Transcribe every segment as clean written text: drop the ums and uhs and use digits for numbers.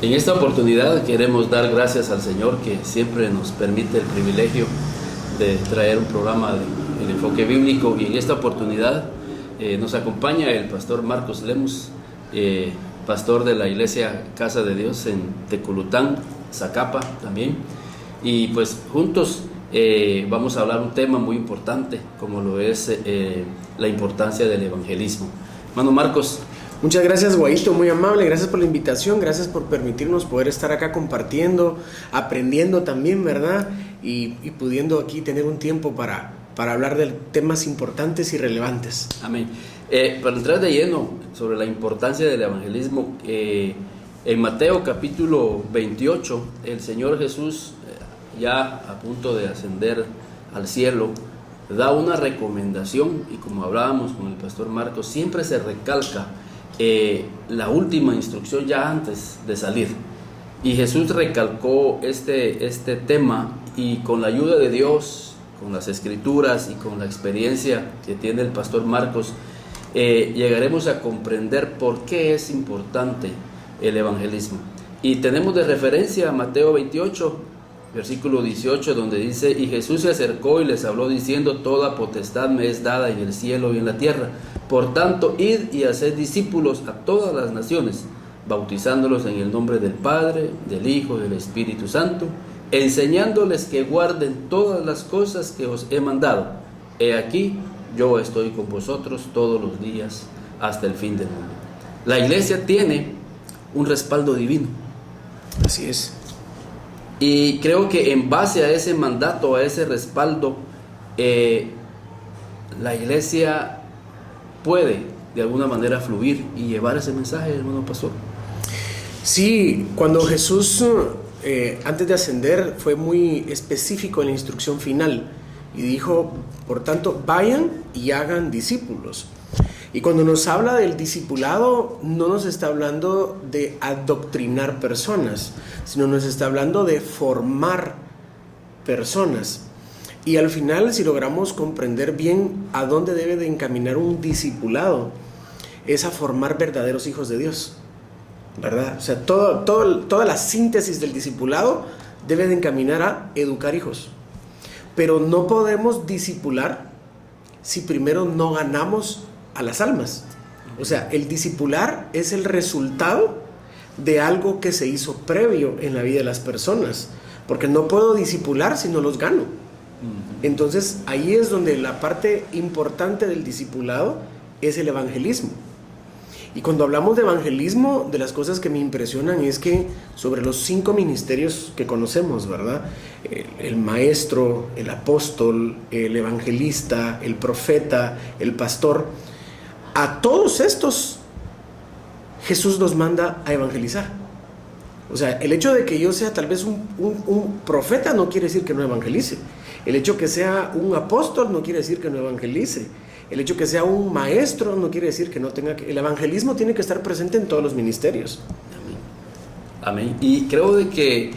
En esta oportunidad queremos dar gracias al Señor que siempre nos permite el privilegio de traer un programa del enfoque bíblico, y en esta oportunidad nos acompaña el pastor Marcos Lemus, pastor de la iglesia Casa de Dios en Teculután, Zacapa también, y pues juntos vamos a hablar un tema muy importante como lo es la importancia del evangelismo. Hermano Marcos. Muchas gracias, Guaito, muy amable, gracias por la invitación, gracias por permitirnos poder estar acá compartiendo, aprendiendo también, ¿verdad? Y pudiendo aquí tener un tiempo para hablar de temas importantes y relevantes. Amén. Para entrar de lleno sobre la importancia del evangelismo, en Mateo capítulo 28, el Señor Jesús, ya a punto de ascender al cielo, da una recomendación, y como hablábamos con el pastor Marcos, siempre se recalca la última instrucción ya antes de salir, y Jesús recalcó este tema, y con la ayuda de Dios, con las escrituras y con la experiencia que tiene el pastor Marcos, llegaremos a comprender por qué es importante el evangelismo. Y tenemos de referencia a Mateo 28, versículo 18, donde dice: y Jesús se acercó y les habló diciendo: toda potestad me es dada en el cielo y en la tierra. Por tanto, id y haced discípulos a todas las naciones, bautizándolos en el nombre del Padre, del Hijo y del Espíritu Santo, enseñándoles que guarden todas las cosas que os he mandado. He aquí, yo estoy con vosotros todos los días hasta el fin del mundo. La iglesia tiene un respaldo divino. Así es. Y creo que en base a ese mandato, a ese respaldo, la iglesia puede de alguna manera fluir y llevar ese mensaje, hermano pastor. Sí, cuando Jesús antes de ascender fue muy específico en la instrucción final y dijo: por tanto, vayan y hagan discípulos. Y cuando nos habla del discipulado, no nos está hablando de adoctrinar personas, sino nos está hablando de formar personas. Y al final, si logramos comprender bien a dónde debe de encaminar un discipulado, es a formar verdaderos hijos de Dios, ¿verdad? O sea, toda la síntesis del discipulado debe de encaminar a educar hijos. Pero no podemos discipular si primero no ganamos a las almas. O sea, el discipular es el resultado de algo que se hizo previo en la vida de las personas, porque no puedo discipular si no los gano. Entonces ahí es donde la parte importante del discipulado es el evangelismo. Y cuando hablamos de evangelismo, de las cosas que me impresionan es que sobre los 5 ministerios que conocemos, ¿verdad? El maestro, el apóstol, el evangelista, el profeta, el pastor, a todos estos Jesús nos manda a evangelizar. O sea, el hecho de que yo sea tal vez un profeta no quiere decir que no evangelice. El hecho que sea un apóstol no quiere decir que no evangelice. El hecho que sea un maestro no quiere decir que no tenga que... El evangelismo tiene que estar presente en todos los ministerios. Amén. Amén. Y creo de que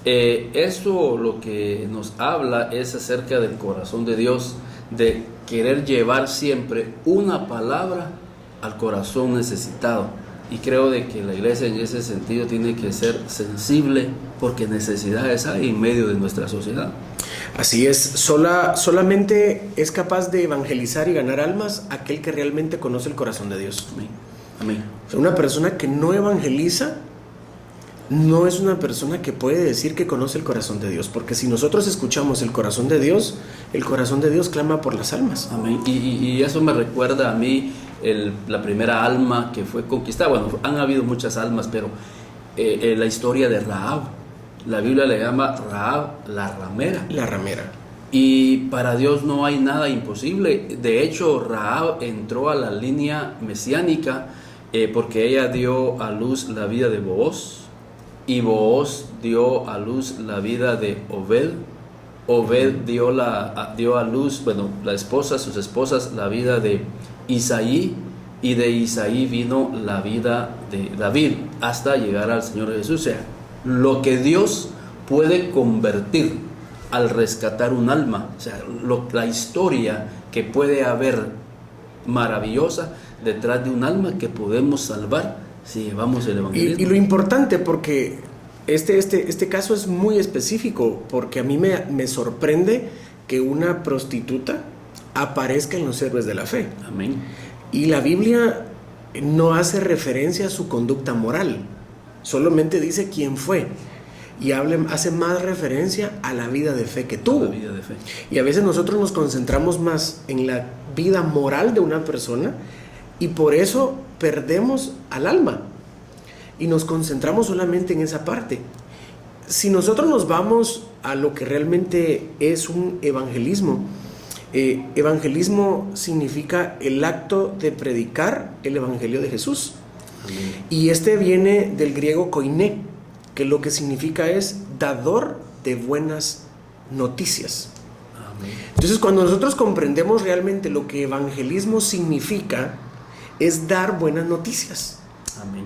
eso lo que nos habla es acerca del corazón de Dios, de querer llevar siempre una palabra al corazón necesitado. Y creo de que la iglesia en ese sentido tiene que ser sensible, porque necesidades hay en medio de nuestra sociedad. Así es, solamente es capaz de evangelizar y ganar almas aquel que realmente conoce el corazón de Dios. Amén. Amén. O sea, una persona que no evangeliza no es una persona que puede decir que conoce el corazón de Dios, porque si nosotros escuchamos el corazón de Dios clama por las almas. Amén. Y eso me recuerda a mí la primera alma que fue conquistada. Bueno, han habido muchas almas, pero la historia de Rahab. La Biblia le llama Rahab la ramera. La ramera. Y para Dios no hay nada imposible. De hecho, Rahab entró a la línea mesiánica porque ella dio a luz la vida de Booz, y Booz dio a luz la vida de Obed. Obed dio a luz, sus esposas, la vida de Isaí, y de Isaí vino la vida de David hasta llegar al Señor Jesús. O sea, lo que Dios puede convertir al rescatar un alma, o sea, la historia que puede haber maravillosa detrás de un alma que podemos salvar si llevamos el Y evangelismo. lo importante, porque este caso es muy específico, porque a mí me sorprende que una prostituta aparezca en los héroes de la fe. Amén. Y la Biblia no hace referencia a su conducta moral, solamente dice quién fue. Y hace más referencia a la vida de fe que tuvo. La vida de fe. Y a veces nosotros nos concentramos más en la vida moral de una persona y por eso perdemos al alma. Y nos concentramos solamente en esa parte. Si nosotros nos vamos a lo que realmente es un evangelismo, evangelismo significa el acto de predicar el evangelio de Jesús. Amén. Y este viene del griego koiné, que lo que significa es dador de buenas noticias. Amén. Entonces, cuando nosotros comprendemos realmente lo que evangelismo significa, es dar buenas noticias. Amén.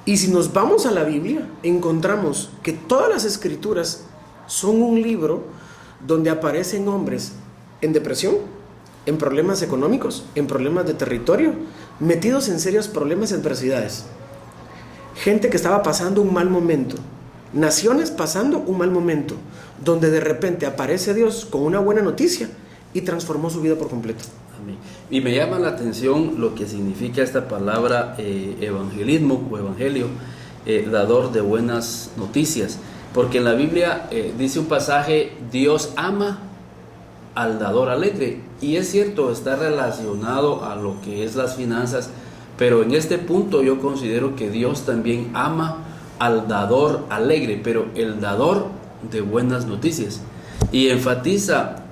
Y si nos vamos a la Biblia, encontramos que todas las escrituras son un libro donde aparecen hombres en depresión, en problemas económicos, en problemas de territorio, metidos en serios problemas y adversidades. Gente que estaba pasando un mal momento, naciones pasando un mal momento, donde de repente aparece Dios con una buena noticia y transformó su vida por completo. Amén. Y me llama la atención lo que significa esta palabra evangelismo o evangelio, dador de buenas noticias, porque en la Biblia dice un pasaje: Dios ama al dador alegre, y es cierto, está relacionado a lo que es las finanzas, pero en este punto yo considero que Dios también ama al dador alegre, pero el dador de buenas noticias, y enfatiza: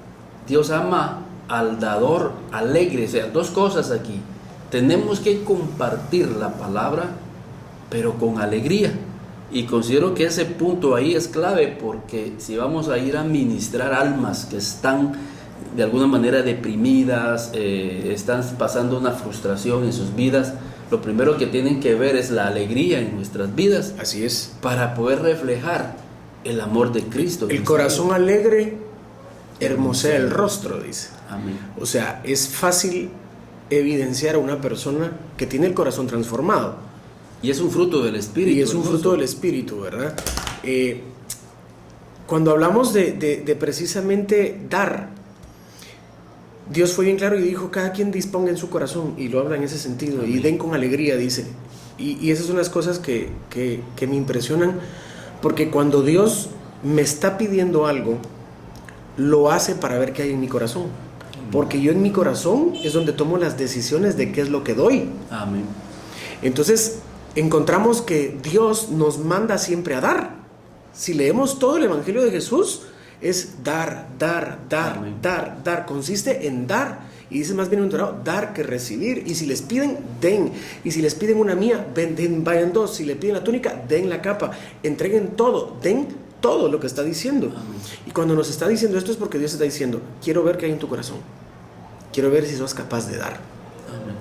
Dios ama al dador alegre. O sea, dos cosas aquí: tenemos que compartir la palabra, pero con alegría. Y considero que ese punto ahí es clave, porque si vamos a ir a ministrar almas que están de alguna manera deprimidas, están pasando una frustración en sus vidas, lo primero que tienen que ver es la alegría en nuestras vidas. Así es. Para poder reflejar el amor de Cristo. El corazón alegre hermosea el rostro, dice. Amén. O sea, es fácil evidenciar a una persona que tiene el corazón transformado. Y es un fruto del Espíritu. Y es un fruto del Espíritu, ¿verdad? Cuando hablamos de precisamente dar, Dios fue bien claro y dijo: cada quien disponga en su corazón, y lo habla en ese sentido. Amén. Y den con alegría, dice. Y esas son las cosas que me impresionan, porque cuando Dios me está pidiendo algo, lo hace para ver qué hay en mi corazón. Porque yo en mi corazón es donde tomo las decisiones de qué es lo que doy. Amén. Entonces encontramos que Dios nos manda siempre a dar. Si leemos todo el Evangelio de Jesús, es dar, dar, dar, Amén. dar. Consiste en dar. Y dice más bien un torado: dar que recibir. Y si les piden, den. Y si les piden una mía, vayan dos. Si le piden la túnica, den la capa. Entreguen todo, den todo lo que está diciendo. Amén. Y cuando nos está diciendo esto es porque Dios está diciendo: quiero ver qué hay en tu corazón. Quiero ver si sos capaz de dar. Amén.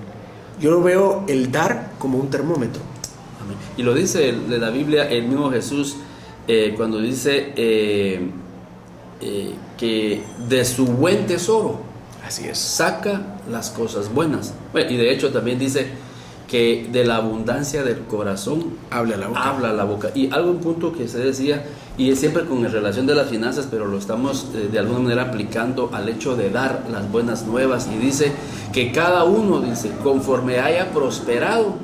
Yo lo veo el dar como un termómetro. Amén. Y lo dice de la Biblia el mismo Jesús, cuando dice que de su buen tesoro Así es. saca las cosas buenas. Bueno, y de hecho también dice que de la abundancia del corazón Habla la boca. habla la boca. Y algo, un punto que se decía, y es siempre con relación de las finanzas, pero lo estamos de alguna manera aplicando al hecho de dar las buenas nuevas, y dice que cada uno, dice, conforme haya prosperado,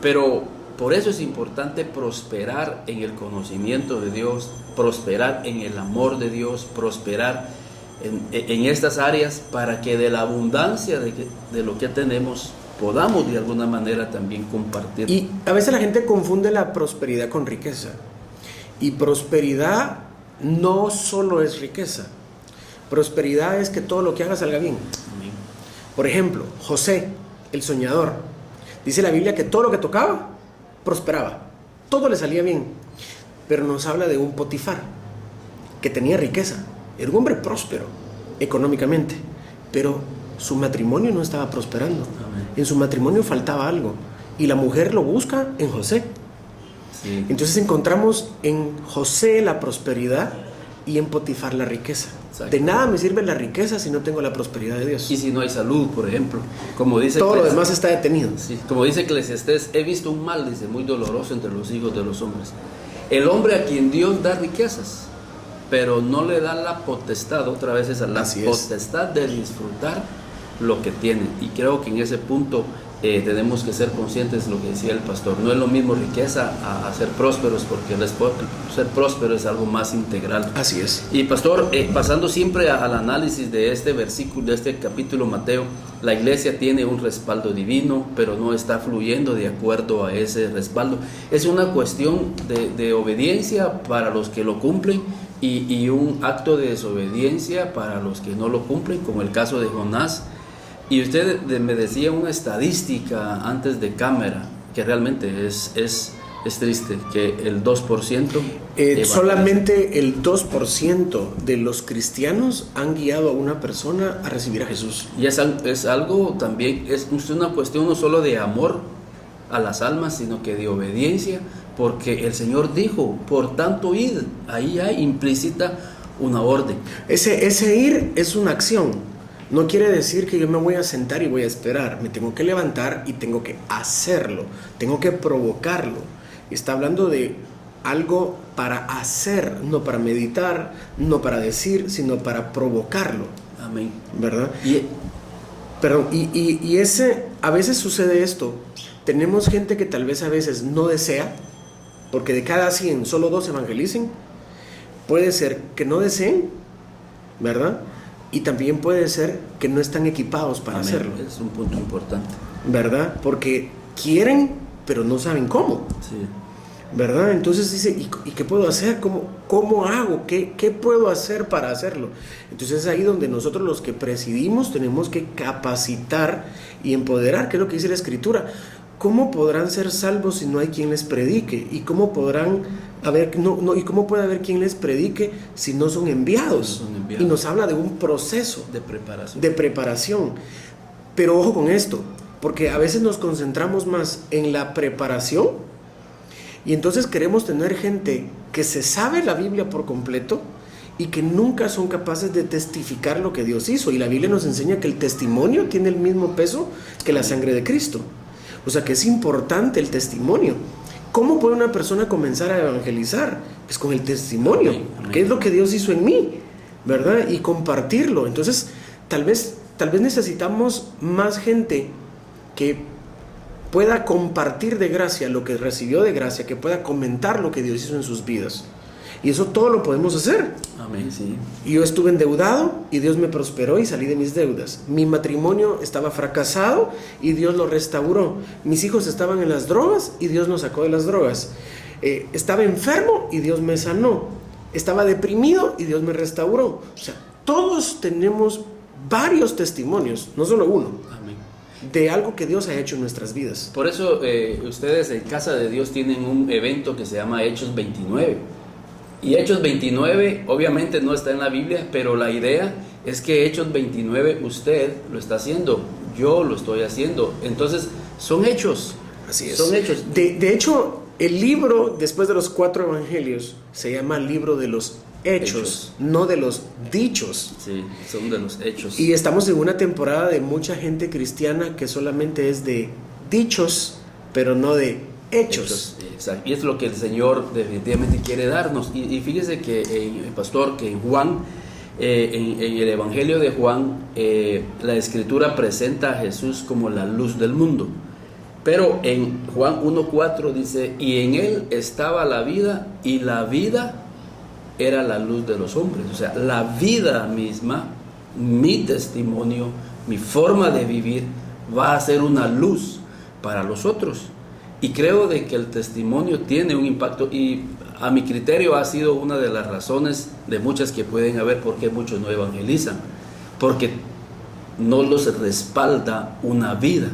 pero por eso es importante prosperar en el conocimiento de Dios, prosperar en el amor de Dios, prosperar en estas áreas, para que de la abundancia de lo que tenemos podamos de alguna manera también compartir. Y a veces la gente confunde la prosperidad con riqueza. Y prosperidad no solo es riqueza. Prosperidad es que todo lo que haga salga bien. Amén. Por ejemplo, José, el soñador, dice la Biblia que todo lo que tocaba prosperaba, todo le salía bien. Pero nos habla de un Potifar que tenía riqueza, era un hombre próspero económicamente, pero su matrimonio no estaba prosperando. Amén. En su matrimonio faltaba algo, y la mujer lo busca en José. Sí. Entonces encontramos en José la prosperidad, y en Potifar la riqueza. Exacto. De nada me sirve la riqueza si no tengo la prosperidad de Dios. Y si no hay salud, por ejemplo, como dice todo lo demás está detenido. Sí, como dice Eclesiastés, he visto un mal, dice, muy doloroso entre los hijos de los hombres. El hombre a quien Dios da riquezas, pero no le da la potestad, otra vez esa, la potestad de disfrutar lo que tiene. Y creo que en ese punto tenemos que ser conscientes de lo que decía el pastor. No es lo mismo riqueza a ser prósperos, porque el ser próspero es algo más integral. Así es. Y pastor, pasando siempre al análisis de este versículo, de este capítulo Mateo, la iglesia tiene un respaldo divino, pero no está fluyendo de acuerdo a ese respaldo. Es una cuestión de obediencia para los que lo cumplen y un acto de desobediencia para los que no lo cumplen, como el caso de Jonás. Y usted me decía una estadística antes de cámara, que realmente es triste, que el 2%... solamente el 2% de los cristianos han guiado a una persona a recibir a Jesús. Y es algo también, es una cuestión no solo de amor a las almas, sino que de obediencia, porque el Señor dijo, por tanto id, ahí hay implícita una orden. Ese ir es una acción. No quiere decir que yo me voy a sentar y voy a esperar. Me tengo que levantar y tengo que hacerlo. Tengo que provocarlo. Está hablando de algo para hacer, no para meditar, no para decir, sino para provocarlo. Amén. ¿Verdad? Y a veces sucede esto. Tenemos gente que tal vez a veces no desea, porque de cada 100 solo 2 evangelicen. Puede ser que no deseen, ¿verdad? Y también puede ser que no están equipados para hacerlo. Es un punto importante. ¿Verdad? Porque quieren, pero no saben cómo. Sí. ¿Verdad? Entonces dice, ¿y qué puedo hacer? ¿Cómo hago? ¿Qué puedo hacer para hacerlo? Entonces es ahí donde nosotros los que presidimos tenemos que capacitar y empoderar, que es lo que dice la Escritura. ¿Cómo podrán ser salvos si no hay quien les predique? ¿Y cómo podrán y cómo puede haber quien les predique si no son enviados? Y nos habla de un proceso de preparación. Pero ojo con esto, porque a veces nos concentramos más en la preparación y entonces queremos tener gente que se sabe la Biblia por completo y que nunca son capaces de testificar lo que Dios hizo. Y la Biblia nos enseña que el testimonio tiene el mismo peso que la sangre de Cristo. O sea que es importante el testimonio. ¿Cómo puede una persona comenzar a evangelizar? Pues con el testimonio. Amén. ¿Qué es lo que Dios hizo en mí? ¿Verdad? Y compartirlo. Entonces, tal vez necesitamos más gente que pueda compartir de gracia lo que recibió de gracia, que pueda comentar lo que Dios hizo en sus vidas. Y eso todo lo podemos hacer. Amén, sí. Y yo estuve endeudado y Dios me prosperó y salí de mis deudas. Mi matrimonio estaba fracasado y Dios lo restauró. Mis hijos estaban en las drogas y Dios nos sacó de las drogas. Estaba enfermo y Dios me sanó. Estaba deprimido y Dios me restauró. O sea, todos tenemos varios testimonios, no solo uno. Amén. De algo que Dios ha hecho en nuestras vidas. Por eso ustedes en Casa de Dios tienen un evento que se llama Hechos 29. Y Hechos 29 obviamente no está en la Biblia, pero la idea es que Hechos 29 usted lo está haciendo, yo lo estoy haciendo. Entonces son hechos. Así es. Son hechos. De hecho, el libro después de los 4 evangelios se llama libro de los hechos, no de los dichos. Sí, son de los hechos. Y estamos en una temporada de mucha gente cristiana que solamente es de dichos, pero no de hechos. Exacto. Y es lo que el Señor definitivamente quiere darnos. Y fíjese que, pastor, que en Juan, en el Evangelio de Juan, la Escritura presenta a Jesús como la luz del mundo. Pero en Juan 1:4 dice, y en él estaba la vida, y la vida era la luz de los hombres. O sea, la vida misma, mi testimonio, mi forma de vivir, va a ser una luz para los otros. Y creo de que el testimonio tiene un impacto, y a mi criterio ha sido una de las razones de muchas que pueden haber por qué muchos no evangelizan, porque no los respalda una vida.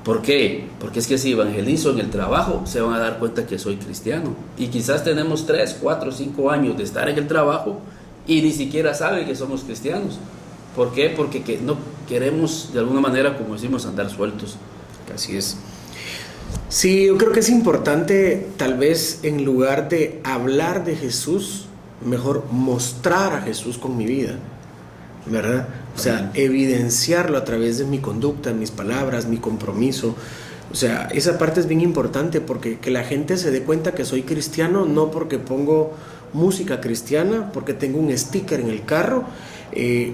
¿Por qué? Porque es que si evangelizo en el trabajo, se van a dar cuenta que soy cristiano. Y quizás tenemos 3, 4, 5 años de estar en el trabajo y ni siquiera saben que somos cristianos. ¿Por qué? Porque no queremos, de alguna manera, como decimos, andar sueltos. Así es. Sí, yo creo que es importante, tal vez, en lugar de hablar de Jesús, mejor mostrar a Jesús con mi vida, ¿verdad? O sea, evidenciarlo a través de mi conducta, mis palabras, mi compromiso. O sea, esa parte es bien importante, porque que la gente se dé cuenta que soy cristiano, no porque pongo música cristiana, porque tengo un sticker en el carro,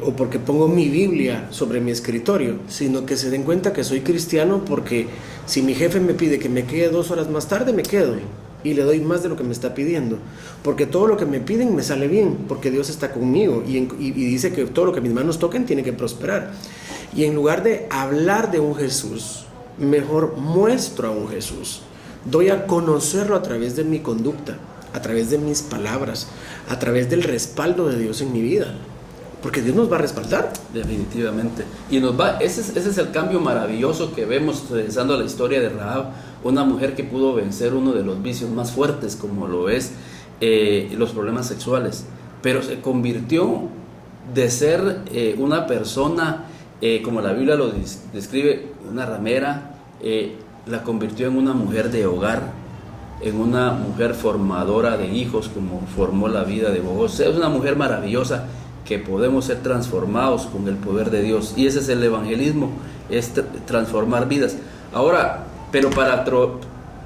o porque pongo mi Biblia sobre mi escritorio, sino que se den cuenta que soy cristiano porque si mi jefe me pide que me quede 2 horas más tarde, me quedo y le doy más de lo que me está pidiendo, porque todo lo que me piden me sale bien, porque Dios está conmigo y dice que todo lo que mis manos toquen tiene que prosperar. Y en lugar de hablar de un Jesús, mejor muestro a un Jesús, doy a conocerlo a través de mi conducta, a través de mis palabras, a través del respaldo de Dios en mi vida, porque Dios nos va a respaldar. Definitivamente. Y ese es el cambio maravilloso que vemos regresando a la historia de Rahab, una mujer que pudo vencer uno de los vicios más fuertes, como lo es los problemas sexuales, pero se convirtió de ser una persona, como la Biblia lo describe, una ramera, la convirtió en una mujer de hogar, en una mujer formadora de hijos, como formó la vida de Booz. Es una mujer maravillosa, que podemos ser transformados con el poder de Dios, y ese es el evangelismo, es transformar vidas. Ahora, pero para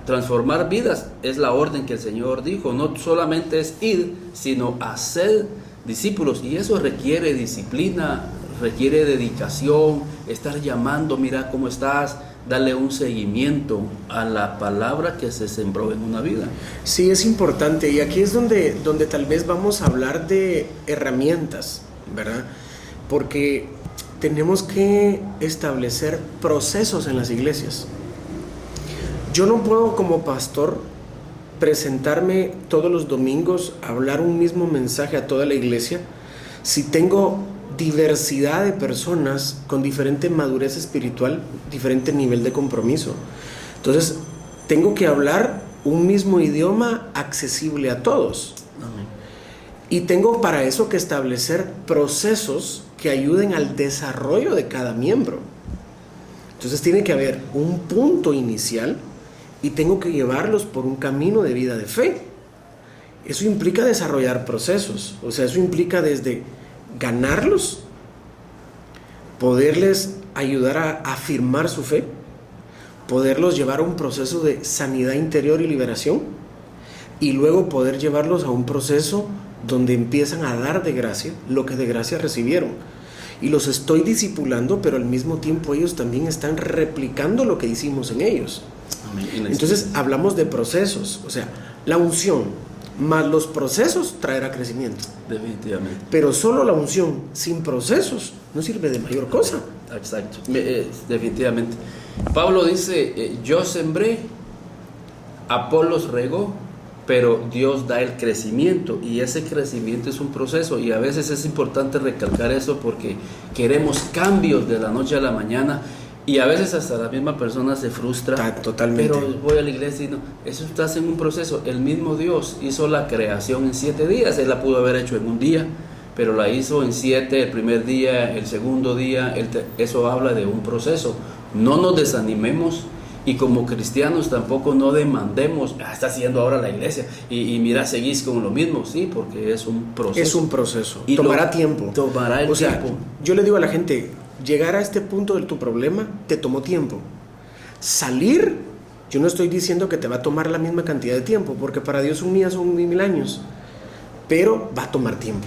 transformar vidas es la orden que el Señor dijo, no solamente es ir, sino hacer discípulos, y eso requiere disciplina, requiere dedicación, estar llamando, mira cómo estás, darle un seguimiento a la palabra que se sembró en una vida. Sí, es importante, y aquí es donde tal vez vamos a hablar de herramientas, ¿verdad? Porque tenemos que establecer procesos en las iglesias. Yo no puedo, como pastor, presentarme todos los domingos, hablar un mismo mensaje a toda la iglesia, si tengo diversidad de personas con diferente madurez espiritual, diferente nivel de compromiso. Entonces, tengo que hablar un mismo idioma accesible a todos. Amén. Y tengo para eso que establecer procesos que ayuden al desarrollo de cada miembro. Entonces, tiene que haber un punto inicial y tengo que llevarlos por un camino de vida de fe. Eso implica desarrollar procesos. O sea, eso implica desde ganarlos, poderles ayudar a afirmar su fe, poderlos llevar a un proceso de sanidad interior y liberación, y luego poder llevarlos a un proceso donde empiezan a dar de gracia lo que de gracia recibieron. Y los estoy discipulando, pero al mismo tiempo ellos también están replicando lo que hicimos en ellos. Amén. Entonces hablamos de procesos, o sea, la unción más los procesos traerá crecimiento. Definitivamente. Pero solo la unción sin procesos no sirve de mayor cosa. Exacto. Definitivamente. Pablo dice, yo sembré, Apolos regó, pero Dios da el crecimiento, y ese crecimiento es un proceso, y a veces es importante recalcar eso porque queremos cambios de la noche a la mañana. Y a veces hasta la misma persona se frustra. Totalmente. Pero voy a la iglesia y no. Eso está en un proceso. El mismo Dios hizo la creación en 7 días. Él la pudo haber hecho en un día, pero la hizo en 7, el primer día, el segundo día. Eso habla de un proceso. No nos desanimemos, y como cristianos tampoco no demandemos, está haciendo ahora la iglesia, y mira, seguís con lo mismo. Sí, porque es un proceso. Es un proceso. Y tomará tiempo. Tomará el tiempo. Yo le digo a la gente, llegar a este punto de tu problema te tomó tiempo. Salir, yo no estoy diciendo que te va a tomar la misma cantidad de tiempo, porque para Dios un día son 1000 años, pero va a tomar tiempo.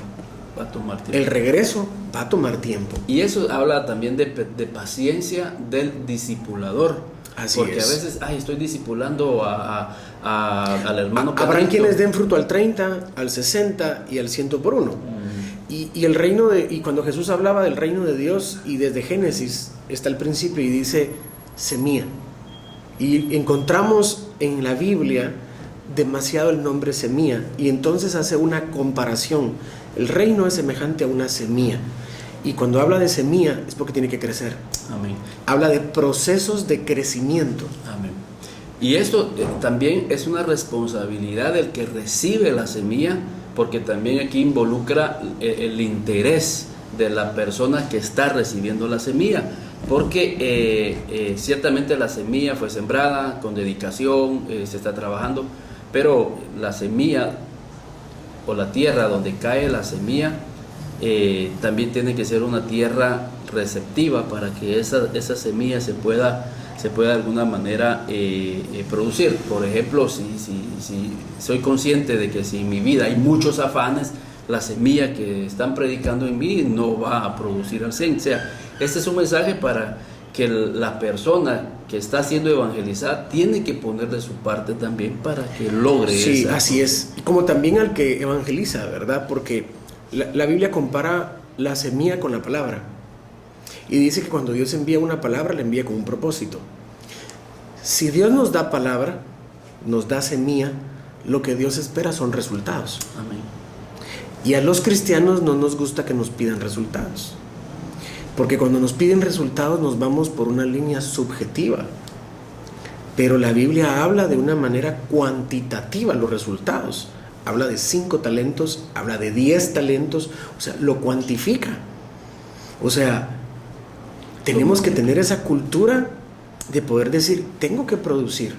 Va a tomar tiempo. El regreso va a tomar tiempo. Y eso habla también de paciencia del discipulador. Así porque es. A veces, estoy discipulando al hermano. Habrán quienes den fruto al 30, al 60 y al 100 por uno. Y el reino y cuando Jesús hablaba del reino de Dios, y desde Génesis está el principio y dice semilla, y encontramos en la Biblia demasiado el nombre semilla, y entonces hace una comparación. El reino es semejante a una semilla, y cuando habla de semilla es porque tiene que crecer. Amén. Habla de procesos de crecimiento. Amén. Y esto también es una responsabilidad del que recibe la semilla, porque también aquí involucra el interés de la persona que está recibiendo la semilla, porque ciertamente la semilla fue sembrada con dedicación, se está trabajando, pero la semilla o la tierra donde cae la semilla también tiene que ser una tierra receptiva para que esa semilla se pueda de alguna manera producir. Por ejemplo, si soy consciente de que si en mi vida hay muchos afanes, la semilla que están predicando en mí no va a producir al 100. O sea, este es un mensaje para que la persona que está siendo evangelizada tiene que poner de su parte también para que logre Sí, esa. así es. Y como también al que evangeliza, ¿verdad? Porque la Biblia compara la semilla con la palabra. Y dice que cuando Dios envía una palabra, la envía con un propósito. Si Dios nos da palabra, nos da semilla, lo que Dios espera son resultados. Amén. Y a los cristianos no nos gusta que nos pidan resultados. Porque cuando nos piden resultados nos vamos por una línea subjetiva. Pero la Biblia habla de una manera cuantitativa los resultados. Habla de 5 talentos, habla de 10 talentos, o sea, lo cuantifica. O sea, tenemos que tener esa cultura de poder decir, tengo que producir.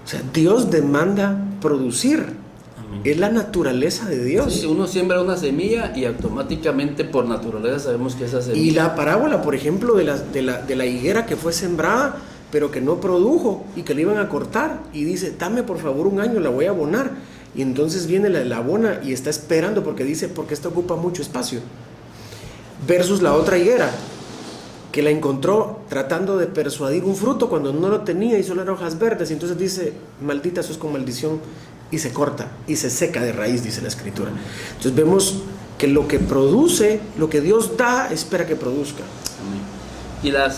O sea, Dios demanda producir. Amén. Es la naturaleza de Dios. Sí, uno siembra una semilla y automáticamente por naturaleza sabemos que esa semilla... Y la parábola, por ejemplo, de la higuera que fue sembrada, pero que no produjo y que le iban a cortar. Y dice, dame por favor 1 año, la voy a abonar. Y entonces viene la abona y está esperando porque dice, porque esta ocupa mucho espacio. Versus la otra higuera, que la encontró tratando de persuadir un fruto cuando no lo tenía y solo eran hojas verdes. Y entonces dice, maldita sos con maldición, y se corta y se seca de raíz, dice la Escritura. Entonces vemos que lo que produce, lo que Dios da, espera que produzca. Amén.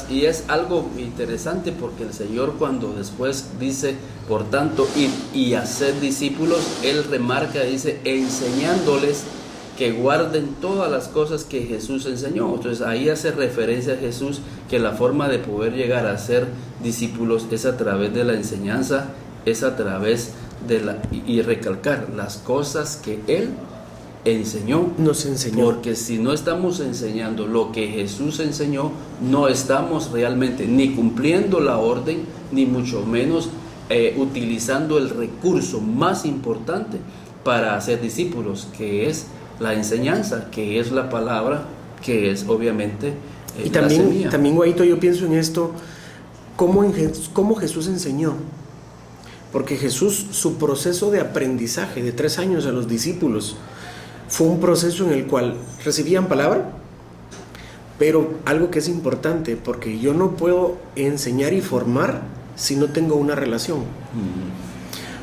Y es algo interesante porque el Señor, cuando después dice, por tanto, id y haced discípulos, Él remarca, dice, enseñándoles que guarden todas las cosas que Jesús enseñó. Entonces ahí hace referencia a Jesús, que la forma de poder llegar a ser discípulos es a través de la enseñanza, es a través de y recalcar las cosas que Él enseñó. Nos enseñó. Porque si no estamos enseñando lo que Jesús enseñó, no estamos realmente ni cumpliendo la orden, ni mucho menos utilizando el recurso más importante para hacer discípulos, que es la enseñanza, que es la palabra, que es obviamente y la semilla. también, Guaito, yo pienso en esto, cómo Jesús enseñó. Porque Jesús, su proceso de aprendizaje de 3 años a los discípulos, fue un proceso en el cual recibían palabra, pero algo que es importante, porque yo no puedo enseñar y formar si no tengo una relación.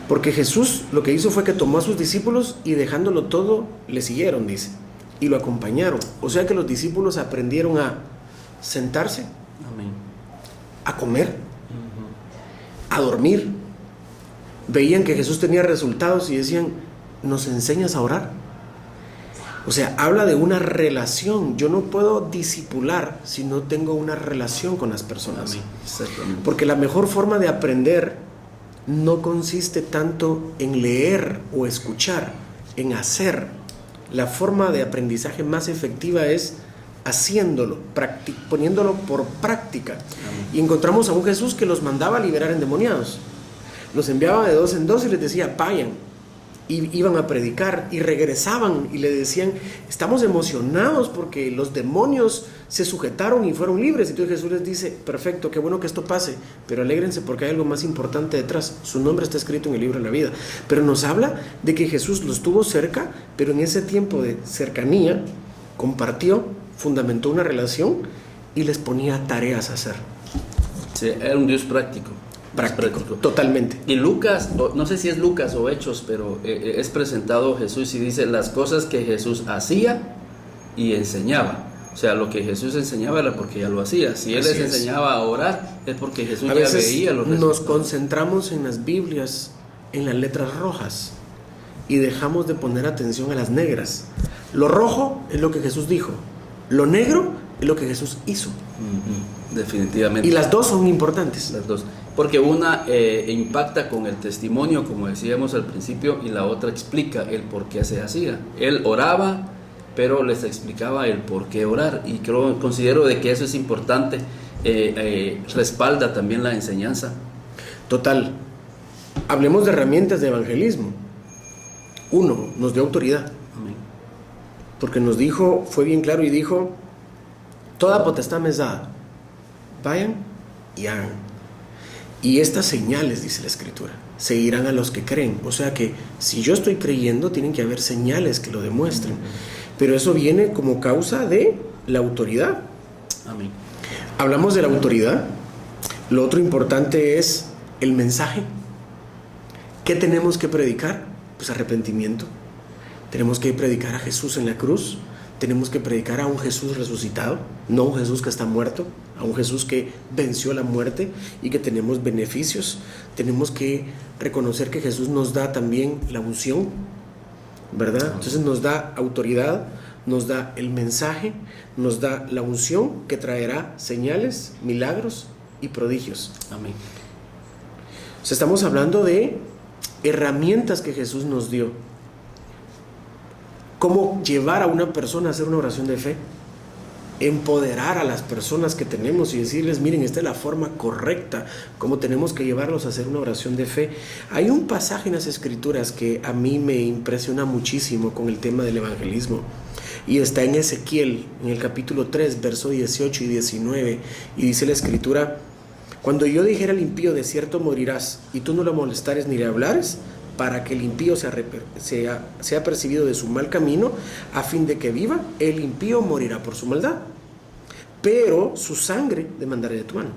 Porque Jesús lo que hizo fue que tomó a sus discípulos y dejándolo todo, le siguieron, dice, y lo acompañaron. O sea que los discípulos aprendieron a sentarse, Amén. a comer, a dormir. Veían que Jesús tenía resultados y decían, ¿nos enseñas a orar? O sea, habla de una relación. Yo no puedo discipular si no tengo una relación con las personas. Amén. Exactamente. Porque la mejor forma de aprender no consiste tanto en leer o escuchar, en hacer. La forma de aprendizaje más efectiva es haciéndolo, poniéndolo por práctica. Amén. Y encontramos a un Jesús que los mandaba a liberar endemoniados. Los enviaba de 2 en 2 y les decía, vayan. Y iban a predicar y regresaban y le decían, estamos emocionados porque los demonios se sujetaron y fueron libres. Y entonces Jesús les dice, perfecto, qué bueno que esto pase, pero alégrense porque hay algo más importante detrás. Su nombre está escrito en el libro de la vida. Pero nos habla de que Jesús los tuvo cerca, pero en ese tiempo de cercanía compartió, fundamentó una relación y les ponía tareas a hacer. Sí, era un Dios práctico. Práctico, totalmente. Y Lucas, no sé si es Lucas o Hechos, pero es presentado Jesús y dice las cosas que Jesús hacía y enseñaba. O sea, lo que Jesús enseñaba era porque ya lo hacía. Si Él les enseñaba a orar, es porque Jesús ya veía los resultados. Nos concentramos en las Biblias, en las letras rojas, y dejamos de poner atención a las negras. Lo rojo es lo que Jesús dijo, lo negro es lo que Jesús hizo. Definitivamente. Y las dos son importantes. Las dos. Porque una impacta con el testimonio, como decíamos al principio, y la otra explica el por qué se hacía. Él oraba, pero les explicaba el por qué orar. Y considero de que eso es importante. Respalda también la enseñanza. Total. Hablemos de herramientas de evangelismo. Uno, nos dio autoridad. Amén. Porque nos dijo, fue bien claro y dijo, toda potestad me es dada. Vayan y hagan. Y estas señales, dice la Escritura, seguirán a los que creen. O sea que si yo estoy creyendo, tienen que haber señales que lo demuestren. Pero eso viene como causa de la autoridad. Amén. Hablamos de la autoridad. Lo otro importante es el mensaje. ¿Qué tenemos que predicar? Pues arrepentimiento. Tenemos que predicar a Jesús en la cruz. Tenemos que predicar a un Jesús resucitado, no a un Jesús que está muerto, a un Jesús que venció la muerte y que tenemos beneficios. Tenemos que reconocer que Jesús nos da también la unción, ¿verdad? Entonces nos da autoridad, nos da el mensaje, nos da la unción que traerá señales, milagros y prodigios. Amén. O sea, estamos hablando de herramientas que Jesús nos dio. Cómo llevar a una persona a hacer una oración de fe, empoderar a las personas que tenemos y decirles, miren, esta es la forma correcta, cómo tenemos que llevarlos a hacer una oración de fe. Hay un pasaje en las Escrituras que a mí me impresiona muchísimo con el tema del evangelismo, y está en Ezequiel, en el capítulo 3, verso 18 y 19, y dice la Escritura, cuando yo dijera al impío, de cierto morirás, y tú no lo molestares ni le hablares, para que el impío sea percibido de su mal camino, a fin de que viva, el impío morirá por su maldad, pero su sangre demandaré de tu mano.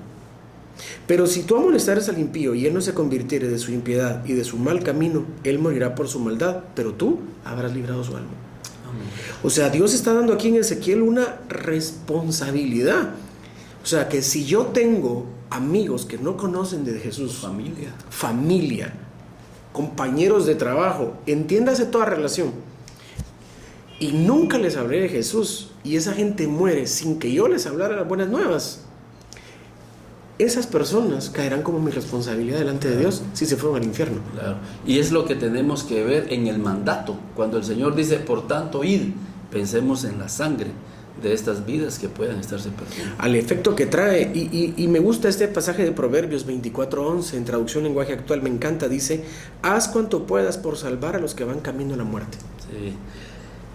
Pero si tú amonestares al impío y él no se convirtiere de su impiedad y de su mal camino, él morirá por su maldad, pero tú habrás librado su alma. Amén. O sea, Dios está dando aquí en Ezequiel una responsabilidad. O sea, que si yo tengo amigos que no conocen de Jesús, familia, compañeros de trabajo, entiéndase toda relación, y nunca les hablé de Jesús, y esa gente muere sin que yo les hablara las buenas nuevas, esas personas caerán como mi responsabilidad delante de Dios si se fueron al infierno. Claro. Y es lo que tenemos que ver en el mandato, cuando el Señor dice, por tanto, id, pensemos en la sangre de estas vidas que puedan estarse perdiendo. Al efecto que trae, y me gusta este pasaje de Proverbios 24:11, en traducción lenguaje actual, me encanta, dice, haz cuanto puedas por salvar a los que van camino a la muerte. Sí.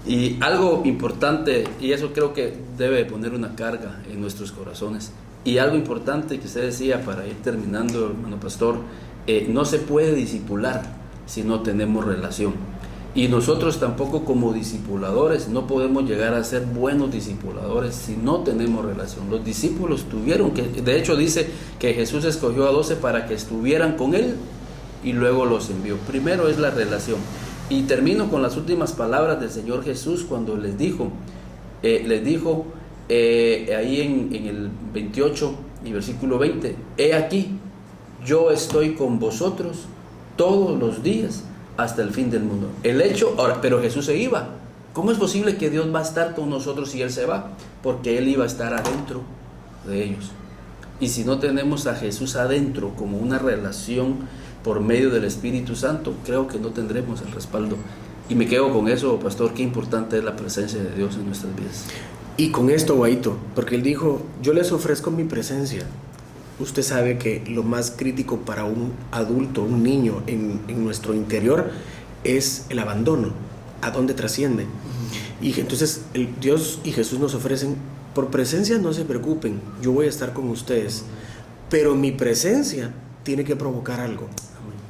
Y algo importante, y eso creo que debe poner una carga en nuestros corazones, y algo importante que usted decía para ir terminando, hermano pastor, no se puede discipular si no tenemos relación. Y nosotros tampoco como discipuladores no podemos llegar a ser buenos discipuladores si no tenemos relación. Los discípulos tuvieron que, de hecho dice que Jesús escogió a 12 para que estuvieran con Él y luego los envió. Primero es la relación. Y termino con las últimas palabras del Señor Jesús cuando les dijo ahí en el 28 y versículo 20, he aquí, yo estoy con vosotros todos los días hasta el fin del mundo. El hecho, ahora, pero Jesús se iba. ¿Cómo es posible que Dios va a estar con nosotros si Él se va? Porque Él iba a estar adentro de ellos. Y si no tenemos a Jesús adentro como una relación por medio del Espíritu Santo, creo que no tendremos el respaldo. Y me quedo con eso, pastor, qué importante es la presencia de Dios en nuestras vidas. Y con esto, Guaito, porque Él dijo, yo les ofrezco mi presencia. Usted sabe que lo más crítico para un adulto, un niño en nuestro interior es el abandono, a dónde trasciende. Y entonces Dios y Jesús nos ofrecen, por presencia no se preocupen, yo voy a estar con ustedes, pero mi presencia tiene que provocar algo.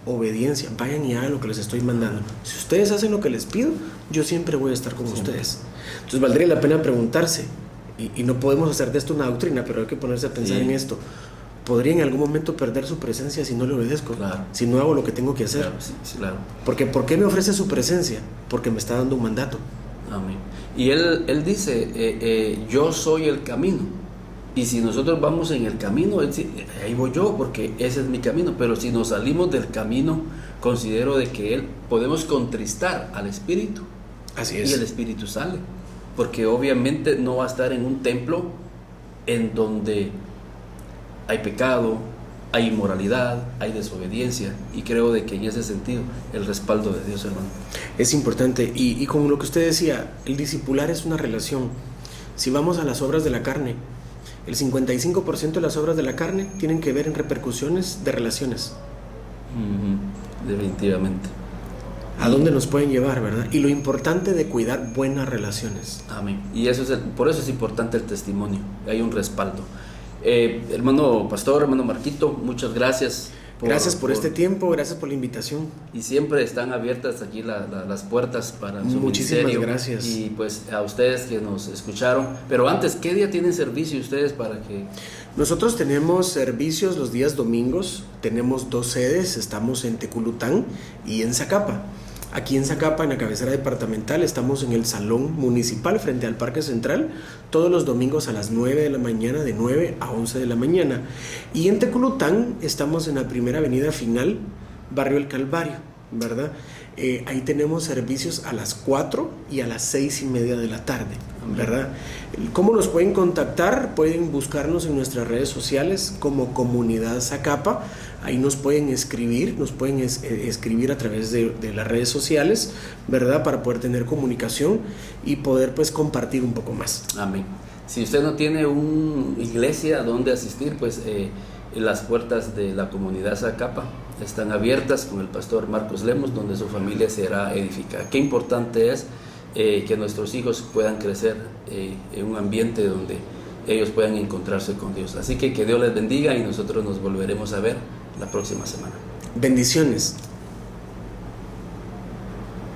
Obediencia, vayan y hagan lo que les estoy mandando. Si ustedes hacen lo que les pido, yo siempre voy a estar con ustedes. Entonces valdría la pena preguntarse, y no podemos hacer de esto una doctrina, pero hay que ponerse a pensar en esto. ¿Podría en algún momento perder su presencia si no le obedezco? Claro. Si no hago lo que tengo que hacer. Claro, sí, claro. Porque ¿por qué me ofrece su presencia? Porque me está dando un mandato. Amén. Y él dice, yo soy el camino. Y si nosotros vamos en el camino, Él dice, ahí voy yo, porque ese es mi camino. Pero si nos salimos del camino, considero de que podemos contristar al Espíritu. Así es. Y el Espíritu sale. Porque obviamente no va a estar en un templo en donde hay pecado, hay inmoralidad, hay desobediencia, y creo de que en ese sentido el respaldo de Dios, hermano, es importante. Y como lo que usted decía, el discipular es una relación. Si vamos a las obras de la carne, el 55% de las obras de la carne tienen que ver en repercusiones de relaciones. Definitivamente. a dónde nos pueden llevar, ¿verdad? Y lo importante de cuidar buenas relaciones. Amén. Y eso por eso es importante el testimonio, hay un respaldo. Hermano pastor, hermano Marquito, muchas gracias. Gracias por este tiempo, gracias por la invitación. Y siempre están abiertas aquí las puertas para su Muchísimas ministerio. gracias. Y pues a ustedes que nos escucharon. Pero antes, ¿qué día tienen servicio ustedes para que...? Nosotros tenemos servicios los días domingos, tenemos 2 sedes, estamos en Teculután y en Zacapa. Aquí en Zacapa, en la cabecera departamental, estamos en el salón municipal frente al Parque Central, todos los domingos a las 9 de la mañana, de 9 a 11 de la mañana. Y en Teculután estamos en la primera avenida final, barrio El Calvario, ¿verdad? Ahí tenemos servicios a las 4 y a las 6:30 de la tarde, ¿verdad? ¿Cómo nos pueden contactar? Pueden buscarnos en nuestras redes sociales como Comunidad Zacapa. Ahí nos pueden escribir a través de las redes sociales, ¿verdad? Para poder tener comunicación y poder pues compartir un poco más. Amén. Si usted no tiene una iglesia donde asistir, pues las puertas de la Comunidad Zacapa están abiertas con el pastor Marcos Lemos, donde su familia será edificada. Qué importante es que nuestros hijos puedan crecer en un ambiente donde ellos puedan encontrarse con Dios. Así que Dios les bendiga y nosotros nos volveremos a ver la próxima semana. Bendiciones.